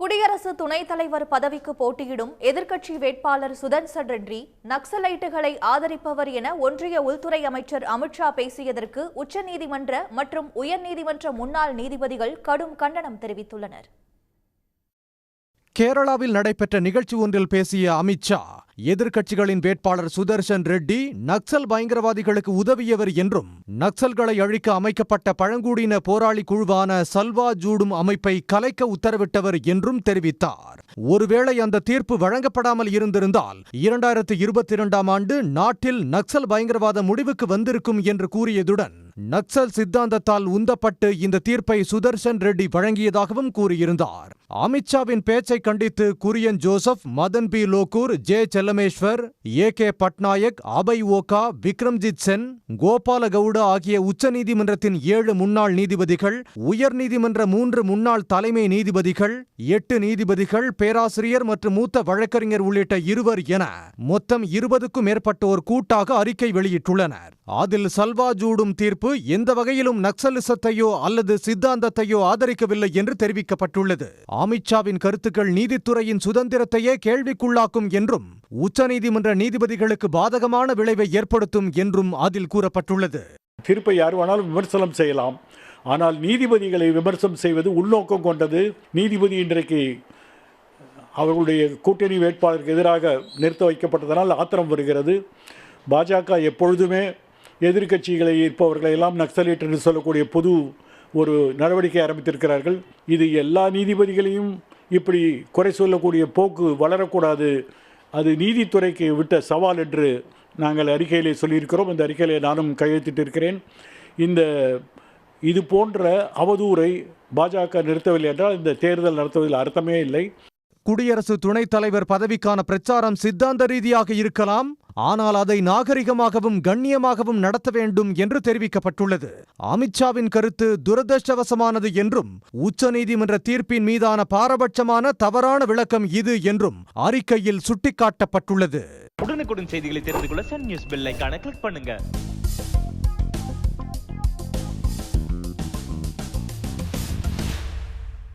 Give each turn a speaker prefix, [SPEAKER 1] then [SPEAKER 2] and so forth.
[SPEAKER 1] குடியரசு துணைத் தலைவர் பதவிக்கு போட்டியிடும் எதிர்க்கட்சி வேட்பாளர் சுதர்சன் ரெட்டி நக்சலைட்டுகளை ஆதரிப்பவர் என ஒன்றிய உள்துறை அமைச்சர் அமித்ஷா பேசியதற்கு உச்சநீதிமன்ற மற்றும் உயர்நீதிமன்ற முன்னாள் நீதிபதிகள் கடும் கண்டனம் தெரிவித்துள்ளனர்.
[SPEAKER 2] கேரளாவில் நடைபெற்ற நிகழ்ச்சி ஒன்றில் பேசிய அமித்ஷா, எதிர்க்கட்சிகளின் வேட்பாளர் சுதர்சன் ரெட்டி நக்சல் பயங்கரவாதிகளுக்கு உதவியவர் என்றும், நக்சல்களை அழிக்க அமைக்கப்பட்ட பழங்குடியின போராளி குழுவான சல்வா ஜூடும் அமைப்பை கலைக்க உத்தரவிட்டவர் என்றும் தெரிவித்தார். ஒருவேளை அந்த தீர்ப்பு வழங்கப்படாமல் இருந்திருந்தால் 2022ஆம் ஆண்டு நாட்டில் நக்சல் பயங்கரவாத முடிவுக்கு வந்திருக்கும் என்று கூறியதுடன், நக்சல் சித்தாந்தத்தால் உந்தப்பட்டு இந்த தீர்ப்பை சுதர்சன் ரெட்டி வழங்கியதாகவும் கூறியிருந்தார். அமித்ஷாவின் பேச்சை கண்டித்து குரியன் ஜோசப், மதன் பி லோகூர், ஜே செல்லமேஸ்வர், ஏ.கே. பட்நாயக், அபய் ஓகா, விக்ரம்ஜித் சென், கோபால கவுடா ஆகிய உச்சநீதிமன்றத்தின் 7 முன்னாள் நீதிபதிகள், உயர்நீதிமன்ற 3 முன்னாள் தலைமை நீதிபதிகள், 8 நீதிபதிகள், பேராசிரியர் மற்றும் மூத்த வழக்கறிஞர் உள்ளிட்ட 2 என மொத்தம் 20க்கும் மேற்பட்டோர் கூட்டாக அறிக்கை வெளியிட்டுள்ளனர். அதில் சல்வா ஜூடும் தீர்ப்பு எந்த வகையிலும் நக்சலிசத்தையோ அல்லது சித்தாந்தத்தையோ ஆதரிக்கவில்லை என்று தெரிவிக்கப்பட்டுள்ளது. அமித்ஷாவின் கருத்துக்கள் நீதித்துறையின் சுதந்திரத்தையே கேள்விக்குள்ளாக்கும் என்றும், உச்சநீதிமன்ற நீதிபதிகளுக்கு பாதகமான விளைவை ஏற்படுத்தும் என்றும் அதில் கூறப்பட்டுள்ளது.
[SPEAKER 3] தீர்ப்பை யார் வேணாலும் விமர்சனம் செய்யலாம், ஆனால் நீதிபதிகளை விமர்சனம் செய்வது உள்நோக்கம் கொண்டது. நீதிபதி இன்றைக்கு அவர்களுடைய கூட்டணி வேட்பாளருக்கு எதிராக நிறுத்த வைக்கப்பட்டதனால் ஆத்திரம் வருகிறது. பாஜக எப்பொழுதுமே எதிர்க்கட்சிகளை இருப்பவர்களை எல்லாம் நக்சலைட் என்று சொல்லக்கூடிய பொது ஒரு நடவடிக்கை ஆரம்பித்திருக்கிறார்கள். இது எல்லா நீதிபதிகளையும் இப்படி குறை சொல்லக்கூடிய போக்கு வளரக்கூடாது. அது நீதித்துறைக்கு விட்ட சவால் என்று நாங்கள் அறிக்கையிலே சொல்லியிருக்கிறோம். இந்த அறிக்கையிலே நானும் கையெழுத்திட்டிருக்கிறேன். இது போன்ற அவதூறை பாஜக நிறுத்தவில்லை என்றால் இந்த தேர்தல் நடத்துவதில் அர்த்தமே இல்லை.
[SPEAKER 2] குடியரசு துணைத் தலைவர் பதவிக்கான பிரச்சாரம் சித்தாந்த ரீதியாக இருக்கலாம், ஆனால் அதை நாகரிகமாகவும் கண்ணியமாகவும் நடத்த வேண்டும் என்று தெரிவிக்கப்பட்டுள்ளது. அமித்ஷாவின் கருத்து துரதிருஷ்டவசமானது என்றும், உச்சநீதிமன்ற தீர்ப்பின் மீதான பாரபட்சமான தவறான விளக்கம் இது என்றும் அறிக்கையில் சுட்டிக்காட்டப்பட்டுள்ளது.
[SPEAKER 4] உடனுக்குடன் செய்திகளை தெரிந்து கொள்ள சன் நியூஸ் பெல் ஐகானை கிளிக் பண்ணுங்க.